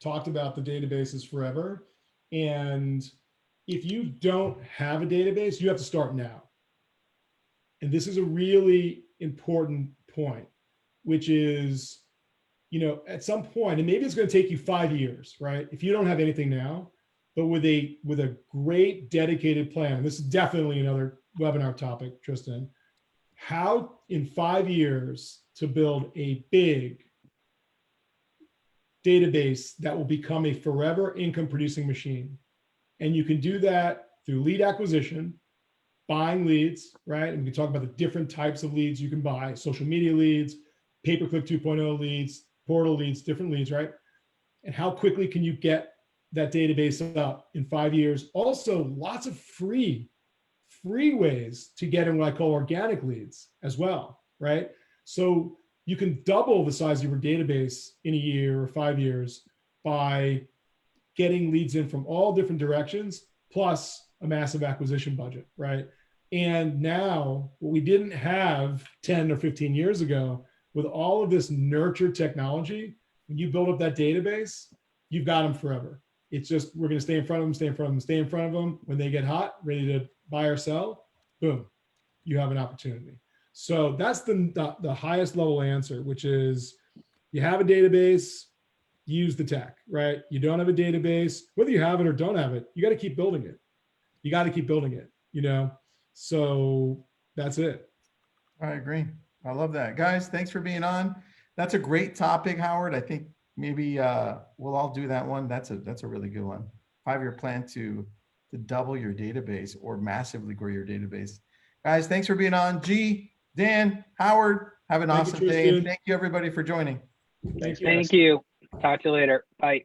talked about the databases forever. And if you don't have a database, you have to start now. And this is a really important point, which is, at some point, and maybe it's going to take you 5 years, right? If you don't have anything now, but with a great dedicated plan, this is definitely another webinar topic, Tristan, how in 5 years to build a big database that will become a forever income producing machine. And you can do that through lead acquisition, buying leads, right? And we can talk about the different types of leads you can buy, social media leads, pay-per-click 2.0 leads, portal leads, different leads, right? and how quickly can you get that database up in 5 years. Also, lots of free ways to get in what I call organic leads as well, right? So you can double the size of your database in a year or 5 years by getting leads in from all different directions, plus a massive acquisition budget, right? And now, what we didn't have 10 or 15 years ago, with all of this nurture technology, when you build up that database, you've got them forever. It's just, we're going to stay in front of them, stay in front of them, stay in front of them. When they get hot, ready to buy or sell, boom, you have an opportunity. So that's the highest level answer, which is you have a database, use the tech, right? You don't have a database, whether you have it or don't have it, you got to keep building it. You got to keep building it, you know? So that's it. I agree. I love that. Guys, thanks for being on. That's a great topic, Howard. I think maybe we'll all do that one. That's a really good one. 5-year plan to double your database or massively grow your database. Guys, thanks for being on. G, Dan, Howard, have an awesome day. And thank you everybody for joining. Thank you. Thank you. Talk to you later. Bye.